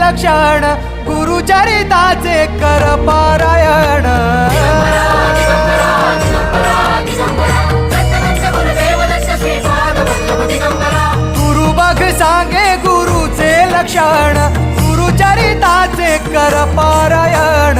लक्षण गुरुचरिताचे कर पारायण गुरु बघ सांगे गुरुचे लक्षण गुरुचरिताचे कर पारायण